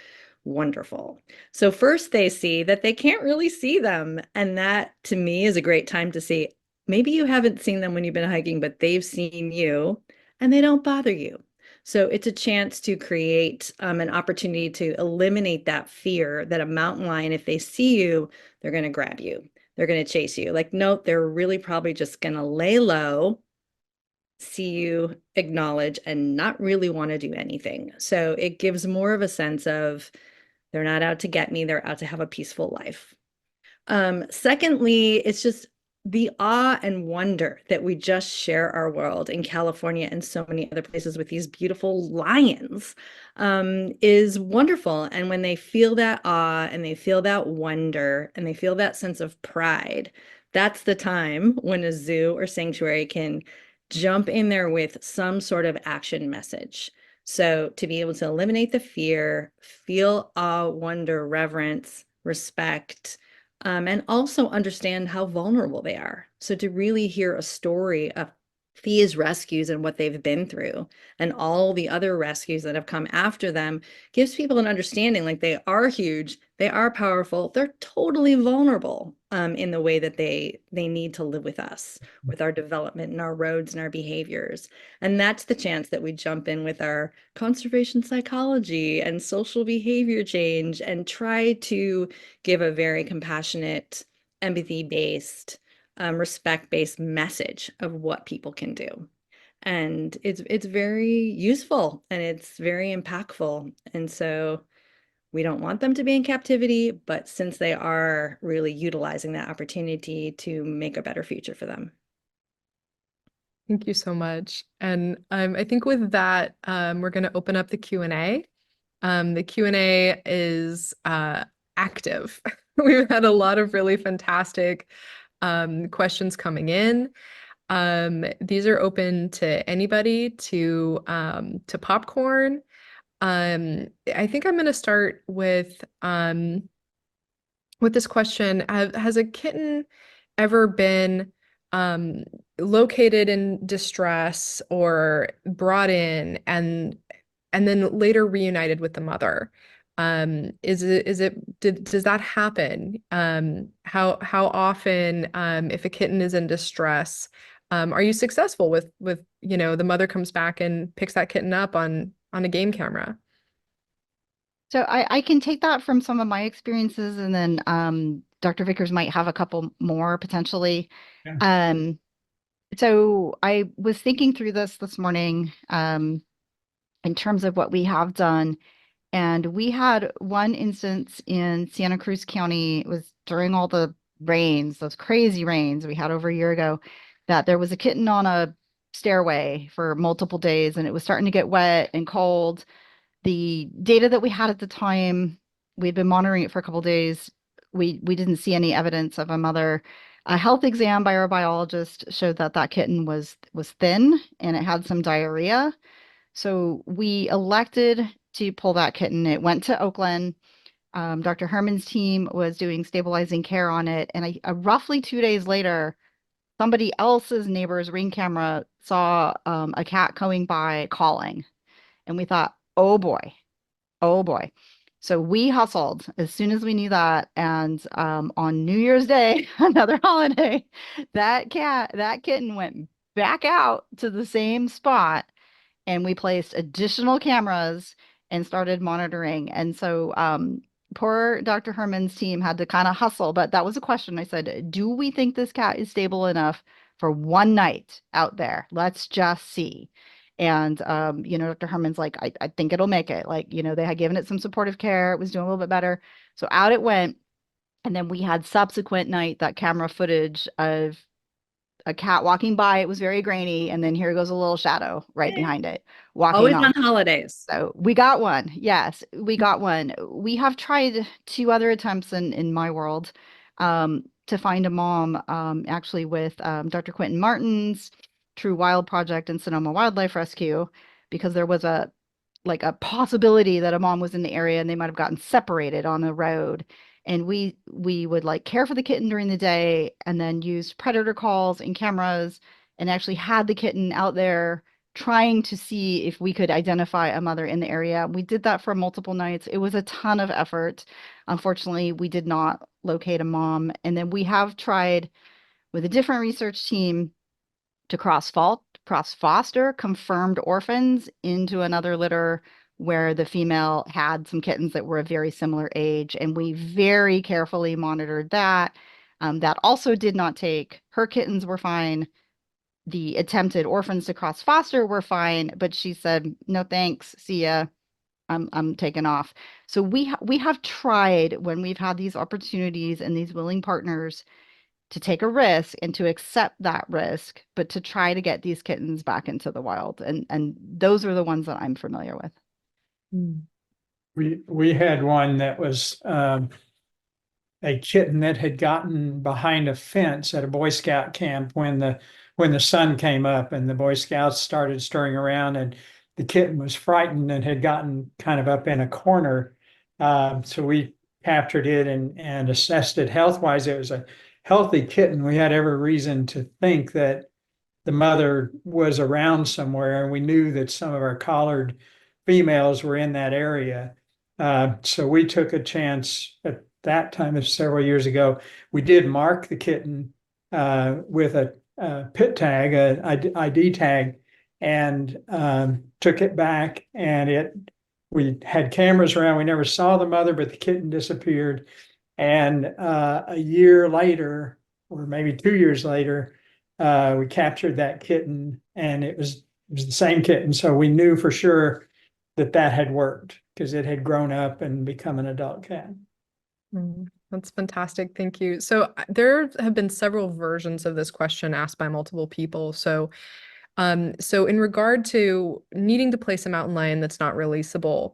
wonderful. So first they see that they can't really see them. And that to me is a great time to see, maybe you haven't seen them when you've been hiking, but they've seen you and they don't bother you. So it's a chance to create an opportunity to eliminate that fear that a mountain lion, if they see you, they're going to grab you. They're going to chase you. Like, nope, they're really probably just going to lay low, see you, acknowledge, and not really want to do anything. So it gives more of a sense of they're not out to get me, they're out to have a peaceful life. Secondly, it's just the awe and wonder that we just share our world in California and so many other places with these beautiful lions is wonderful. And when they feel that awe and they feel that wonder and they feel that sense of pride, that's the time when a zoo or sanctuary can jump in there with some sort of action message. So to be able to eliminate the fear, feel awe, wonder, reverence, respect, and also understand how vulnerable they are. So to really hear a story of these rescues and what they've been through and all the other rescues that have come after them gives people an understanding, like they are huge, they are powerful, they're totally vulnerable in the way that they need to live with us, with our development and our roads and our behaviors. And that's the chance that we jump in with our conservation psychology and social behavior change and try to give a very compassionate, empathy-based, respect-based message of what people can do. And it's very useful and it's very impactful. And so we don't want them to be in captivity, but since they are really utilizing that opportunity to make a better future for them. Thank you so much. And I think with that, we're going to open up the Q&A. The Q&A is active. We've had a lot of really fantastic questions coming in. These are open to anybody, to popcorn. I think I'm going to start with this question. Has a kitten ever been located in distress or brought in and then later reunited with the mother? Does that happen? How often, if a kitten is in distress, are you successful with the mother comes back and picks that kitten up on a game camera? So I can take that from some of my experiences, and then Dr. Vickers might have a couple more potentially. Yeah. So I was thinking through this morning in terms of what we have done. And we had one instance in Santa Cruz County. It was during all the rains, those crazy rains we had over a year ago, that there was a kitten on a stairway for multiple days and it was starting to get wet and cold. The data that we had at the time, we'd been monitoring it for a couple of days. We didn't see any evidence of a mother. A health exam by our biologist showed that that kitten was thin and it had some diarrhea. So we elected to pull that kitten. It went to Oakland. Dr. Herman's team was doing stabilizing care on it. And roughly 2 days later, somebody else's neighbor's Ring camera saw a cat going by calling. And we thought, oh boy, oh boy. So we hustled as soon as we knew that. And on New Year's Day, another holiday, that kitten went back out to the same spot and we placed additional cameras and started monitoring. And so poor Dr. Herman's team had to kind of hustle, but that was a question. I said, do we think this cat is stable enough for one night out there? Let's just see. And, Dr. Herman's like, I think it'll make it. Like, they had given it some supportive care. It was doing a little bit better. So out it went. And then we had subsequent night that camera footage of a cat walking by. It was very grainy. And then here goes a little shadow right behind it, walking Always off. on holidays. So we got one. Yes, we got one. We have tried 2 other attempts in my world to find a mom, actually with Dr. Quentin Martin's True Wild Project and Sonoma Wildlife Rescue, because there was a possibility that a mom was in the area and they might have gotten separated on the road. And we would care for the kitten during the day and then used predator calls and cameras and actually had the kitten out there trying to see if we could identify a mother in the area. We did that for multiple nights. It was a ton of effort. Unfortunately, we did not locate a mom. And then we have tried with a different research team to cross-foster confirmed orphans into another litter where the female had some kittens that were a very similar age. And we very carefully monitored that. That also did not take. Her kittens were fine. The attempted orphans to cross-foster were fine, but she said, no thanks, see ya. I'm taking off. So we have tried when we've had these opportunities and these willing partners to take a risk and to accept that risk, but to try to get these kittens back into the wild. And those are the ones that I'm familiar with. We had one that was a kitten that had gotten behind a fence at a Boy Scout camp when the sun came up and the Boy Scouts started stirring around, and the kitten was frightened and had gotten kind of up in a corner. So we captured it and assessed it health-wise. It was a healthy kitten. We had every reason to think that the mother was around somewhere, and we knew that some of our collared females were in that area. So we took a chance at that time, several years ago. We did mark the kitten with a pit tag, a ID tag, and took it back. And we had cameras around. We never saw the mother, but the kitten disappeared. And a year later, or maybe 2 years later, we captured that kitten, and it was the same kitten. So we knew for sure that had worked because it had grown up and become an adult cat. That's fantastic. Thank you. So there have been several versions of this question asked by multiple people. So in regard to needing to place a mountain lion that's not releasable,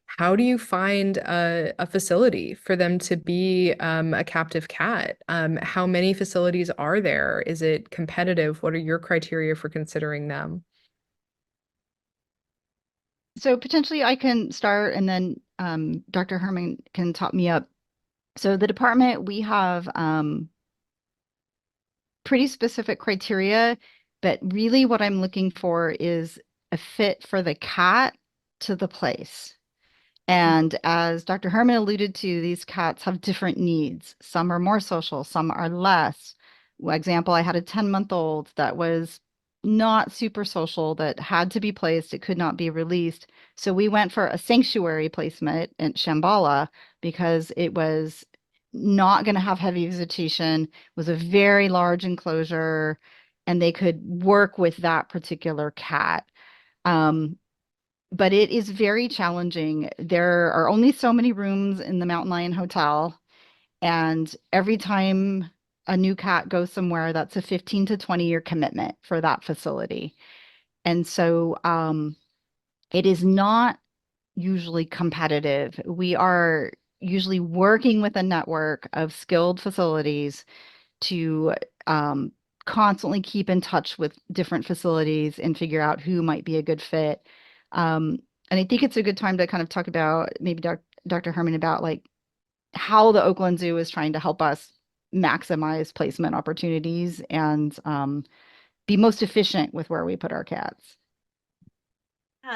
how do you find a facility for them to be a captive cat? How many facilities are there? Is it competitive? What are your criteria for considering them? So potentially I can start, and then Dr. Herman can top me up. So the department, we have pretty specific criteria, but really what I'm looking for is a fit for the cat to the place. And as Dr. Herman alluded to, these cats have different needs. Some are more social, some are less. Example, I had a 10-month-old that was not super social, that had to be placed. It could not be released. So we went for a sanctuary placement in Shambhala because it was not going to have heavy visitation, was a very large enclosure, and they could work with that particular cat. But it is very challenging. There are only so many rooms in the Mountain Lion Hotel, and every time a new cat goes somewhere, that's a 15 to 20-year commitment for that facility. And so it is not usually competitive. We are usually working with a network of skilled facilities to constantly keep in touch with different facilities and figure out who might be a good fit. And I think it's a good time to kind of talk about maybe Dr. Herman about like how the Oakland Zoo is trying to help us maximize placement opportunities and be most efficient with where we put our cats.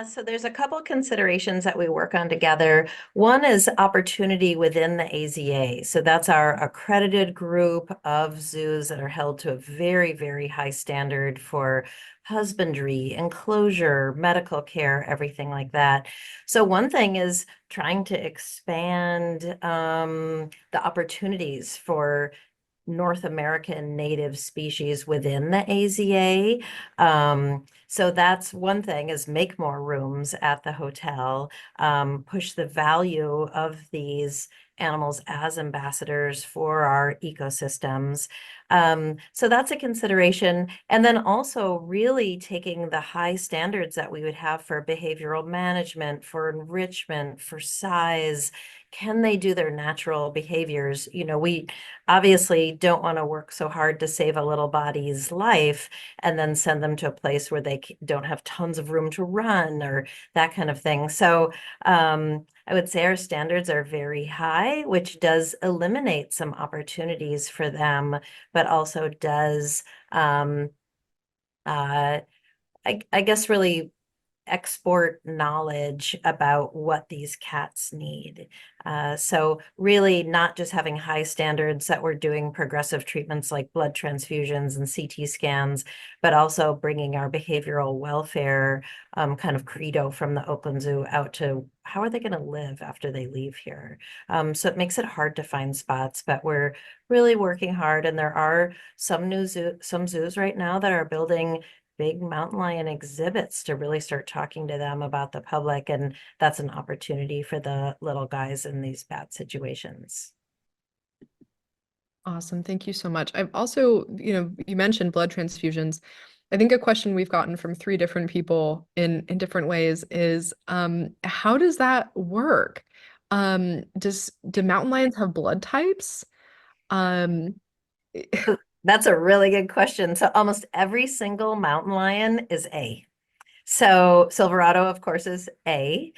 So there's a couple considerations that we work on together. One is opportunity within the AZA. So that's our accredited group of zoos that are held to a very, very high standard for husbandry, enclosure, medical care, everything like that. So one thing is trying to expand the opportunities for North American native species within the AZA. So that's one thing, is make more rooms at the hotel, push the value of these animals as ambassadors for our ecosystems. So that's a consideration. And then also really taking the high standards that we would have for behavioral management, for enrichment, for size. Can they do their natural behaviors? You know, we obviously don't want to work so hard to save a little body's life and then send them to a place where they don't have tons of room to run or that kind of thing. So I would say our standards are very high, which does eliminate some opportunities for them, but also does I guess really export knowledge about what these cats need. So really not just having high standards that we're doing progressive treatments like blood transfusions and CT scans, but also bringing our behavioral welfare kind of credo from the Oakland Zoo out to how are they going to live after they leave here? So it makes it hard to find spots, but we're really working hard. And there are some zoos right now that are building big mountain lion exhibits to really start talking to them about the public. And that's an opportunity for the little guys in these bad situations. Awesome. Thank you so much. I've also, you mentioned blood transfusions. I think a question we've gotten from 3 different people in different ways is, how does that work? Do mountain lions have blood types? Um, That's a really good question. So almost every single mountain lion is A. So Silverado, of course, is A.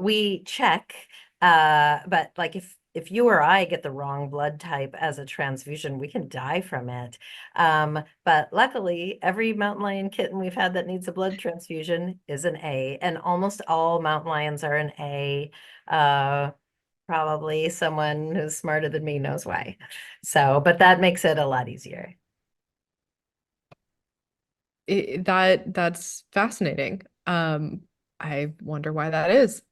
We check, but like if you or I get the wrong blood type as a transfusion, we can die from it. But luckily, every mountain lion kitten we've had that needs a blood transfusion is an A, and almost all mountain lions are an A. Probably someone who's smarter than me knows why. So, but that makes it a lot easier. that's fascinating. I wonder why that is.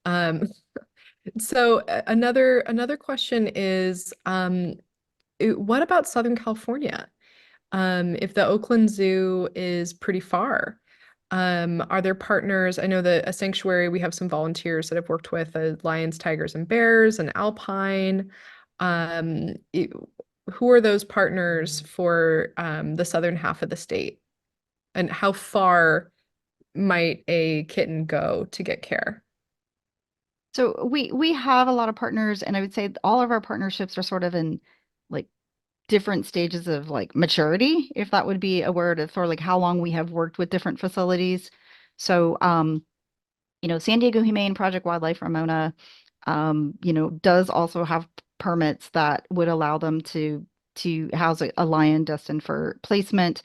So another question is, what about Southern California? If the Oakland Zoo is pretty far, are there partners? I know that a sanctuary, we have some volunteers that have worked with lions, tigers, and bears, and alpine. Who are those partners for the southern half of the state? And how far might a kitten go to get care? So we have a lot of partners, and I would say all of our partnerships are sort of in like different stages of like maturity, if that would be a word, of sort of like how long we have worked with different facilities. So San Diego Humane, Project Wildlife Ramona, does also have permits that would allow them to house a lion destined for placement.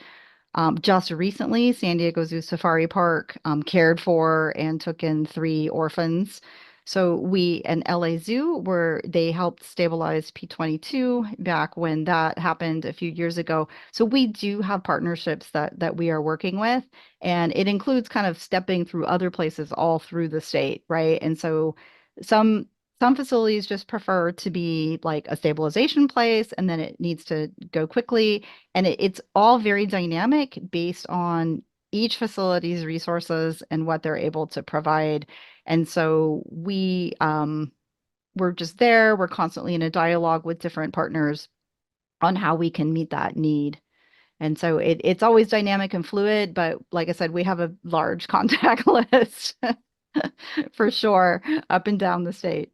Just recently, San Diego Zoo Safari Park cared for and took in 3 orphans. So we and LA Zoo were they helped stabilize P22 back when that happened a few years ago. So we do have partnerships that we are working with, and it includes kind of stepping through other places all through the state, right? And so some some facilities just prefer to be like a stabilization place, and then it needs to go quickly, and it's all very dynamic based on each facility's resources and what they're able to provide. And so we're just there. We're constantly in a dialogue with different partners on how we can meet that need. And so it's always dynamic and fluid, but like I said, we have a large contact list for sure up and down the state.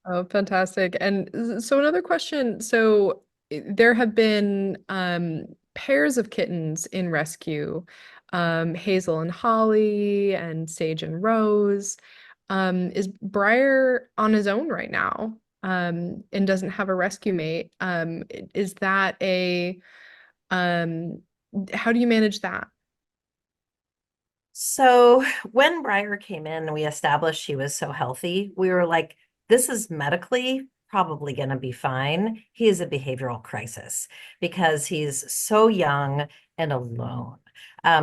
Oh, fantastic. And so another question, so there have been pairs of kittens in rescue, Hazel and Holly and Sage and Rose. Is Briar on his own right now, and doesn't have a rescue mate? Is that um, how do you manage that? So when Briar came in and we established she was so healthy, we were like, this is medically probably going to be fine. He is a behavioral crisis because he's so young and alone.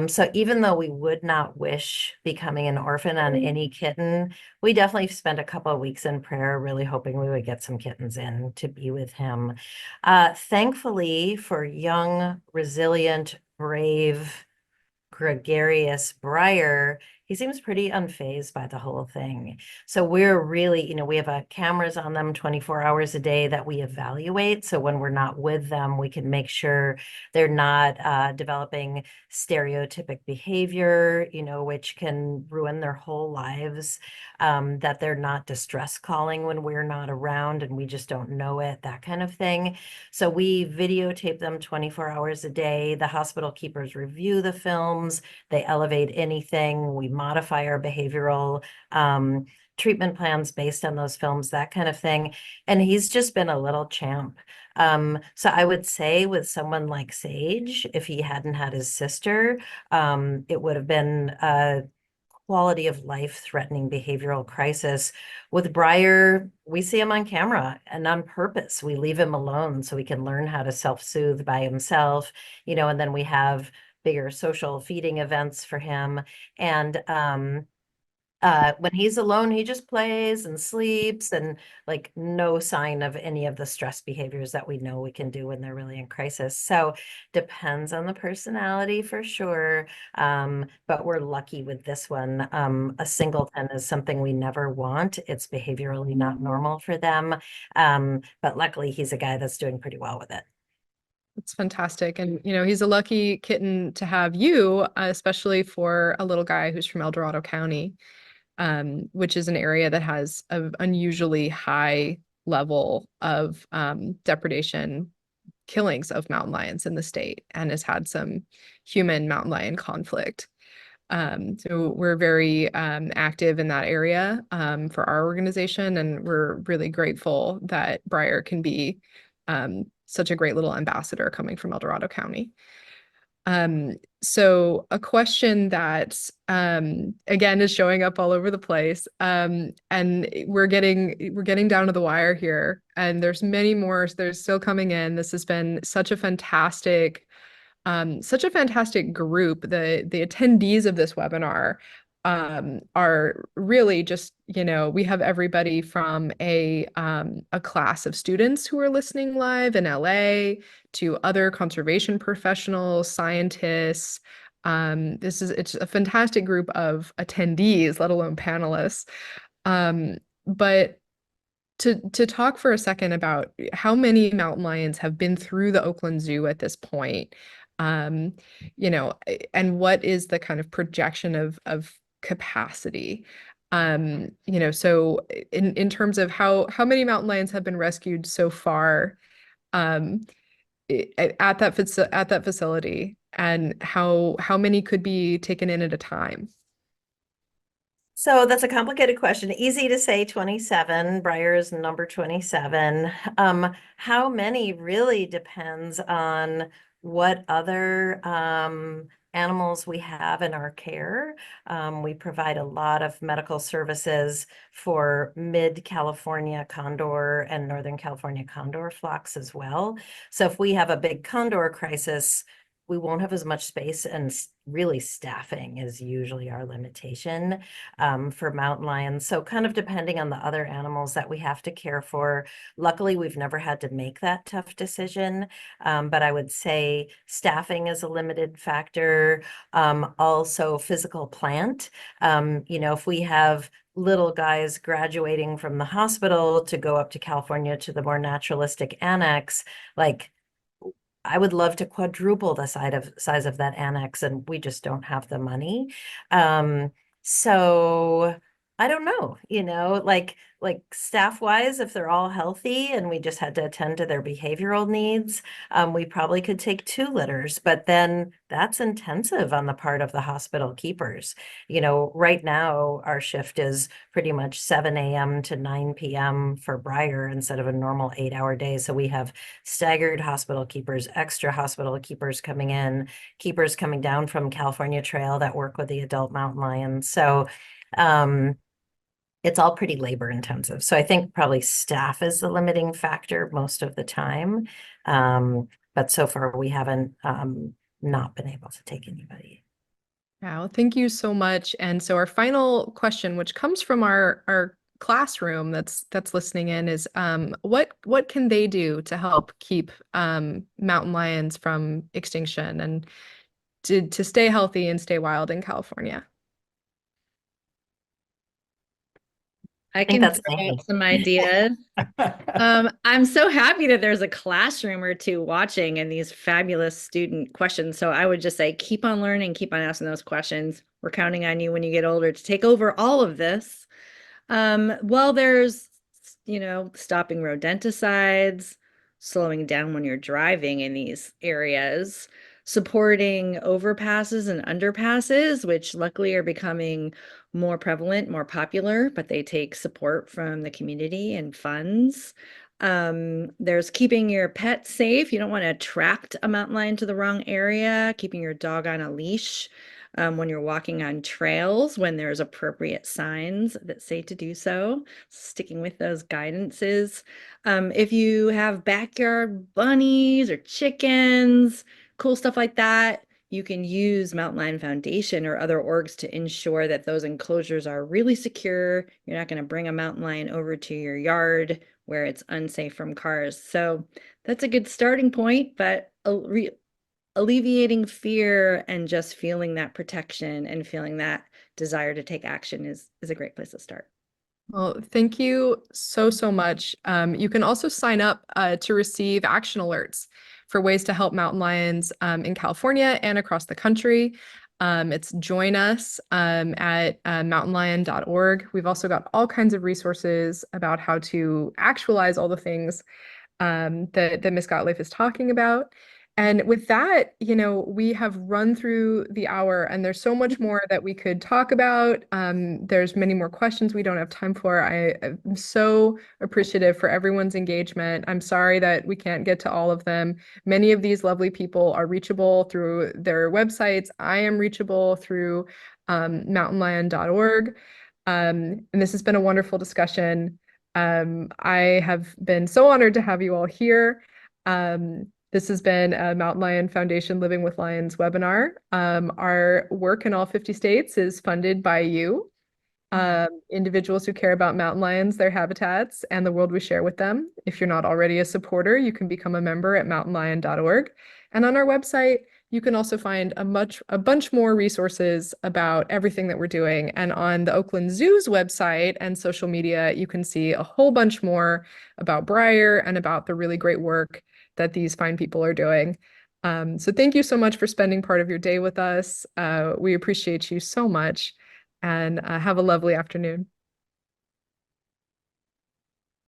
So even though we would not wish becoming an orphan on any kitten, we definitely spent a couple of weeks in prayer, really hoping we would get some kittens in to be with him. Thankfully, for young, resilient, brave, gregarious Briar, he seems pretty unfazed by the whole thing. So we're really, we have cameras on them 24 hours a day that we evaluate. So when we're not with them, we can make sure they're not developing stereotypic behavior, which can ruin their whole lives, that they're not distress calling when we're not around and we just don't know it, that kind of thing. So we videotape them 24 hours a day. The hospital keepers review the films. They elevate anything. We modify our behavioral treatment plans based on those films, that kind of thing. And he's just been a little champ. So I would say with someone like Sage, if he hadn't had his sister, it would have been a quality of life threatening behavioral crisis. With Briar, we see him on camera and on purpose. We leave him alone so he can learn how to self-soothe by himself, and then we have bigger social feeding events for him. And when he's alone, he just plays and sleeps, and like no sign of any of the stress behaviors that we know we can do when they're really in crisis. So depends on the personality for sure. But we're lucky with this one. A singleton is something we never want. It's behaviorally not normal for them. But luckily he's a guy that's doing pretty well with it. It's fantastic. And, he's a lucky kitten to have you, especially for a little guy who's from El Dorado County, which is an area that has an unusually high level of depredation, killings of mountain lions in the state, and has had some human mountain lion conflict. So we're very active in that area for our organization, and we're really grateful that Briar can be such a great little ambassador coming from El Dorado County. So a question that again is showing up all over the place, and we're getting down to the wire here, and there's many more. So there's still coming in. This has been such a fantastic group. The attendees of this webinar are really just, we have everybody from a class of students who are listening live in LA to other conservation professionals, scientists. It's a fantastic group of attendees, let alone panelists. But to talk for a second about how many mountain lions have been through the Oakland Zoo at this point, um, and what is the kind of projection of capacity. So in terms of how many mountain lions have been rescued so far, um, at that facility, and how many could be taken in at a time? So that's a complicated question. Easy to say 27. Briar is number 27. How many really depends on what other animals we have in our care. We provide a lot of medical services for mid-California condor and Northern California condor flocks as well. So if we have a big condor crisis, we won't have as much space, and really staffing is usually our limitation for mountain lions. So kind of depending on the other animals that we have to care for. Luckily, we've never had to make that tough decision, but I would say staffing is a limited factor. Also physical plant. If we have little guys graduating from the hospital to go up to California to the more naturalistic annex, like I would love to quadruple the size of that annex, and we just don't have the money. So I don't know, like staff wise, if they're all healthy and we just had to attend to their behavioral needs, we probably could take 2 litters, but then that's intensive on the part of the hospital keepers. Right now our shift is pretty much 7 a.m. to 9 p.m. for Briar instead of a normal 8-hour day. So we have staggered hospital keepers, extra hospital keepers coming in, keepers coming down from California Trail that work with the adult mountain lions. So it's all pretty labor intensive. So I think probably staff is the limiting factor most of the time. But so far we haven't not been able to take anybody. Wow, thank you so much. And so our final question, which comes from our classroom that's listening in, is what can they do to help keep mountain lions from extinction and to stay healthy and stay wild in California? I think can that's throw me. out some ideas. I'm so happy that there's a classroom or two watching and these fabulous student questions. So I would just say, keep on learning, keep on asking those questions. We're counting on you when you get older to take over all of this. Well, there's, stopping rodenticides, slowing down when you're driving in these areas, supporting overpasses and underpasses, which luckily are becoming more prevalent, more popular, but they take support from the community and funds. There's keeping your pet safe. You don't want to attract a mountain lion to the wrong area, keeping your dog on a leash. When you're walking on trails, when there's appropriate signs that say to do so, sticking with those guidances. If you have backyard bunnies or chickens, cool stuff like that, you can use Mountain Lion Foundation or other orgs to ensure that those enclosures are really secure. You're not going to bring a mountain lion over to your yard where it's unsafe from cars. So that's a good starting point, but alleviating fear and just feeling that protection and feeling that desire to take action is a great place to start. Well, thank you so, so much. You can also sign up to receive action alerts for ways to help mountain lions in California and across the country. It's join us at mountainlion.org. We've also got all kinds of resources about how to actualize all the things that Ms. Gottlieb is talking about. And with that, we have run through the hour and there's so much more that we could talk about. There's many more questions we don't have time for. I am so appreciative for everyone's engagement. I'm sorry that we can't get to all of them. Many of these lovely people are reachable through their websites. I am reachable through mountainlion.org. And this has been a wonderful discussion. I have been so honored to have you all here. This has been a Mountain Lion Foundation Living with Lions webinar. Our work in all 50 states is funded by you, individuals who care about mountain lions, their habitats, and the world we share with them. If you're not already a supporter, you can become a member at mountainlion.org. And on our website, you can also find a bunch more resources about everything that we're doing. And on the Oakland Zoo's website and social media, you can see a whole bunch more about Breyer and about the really great work that these fine people are doing. So thank you so much for spending part of your day with us. We appreciate you so much, and have a lovely afternoon.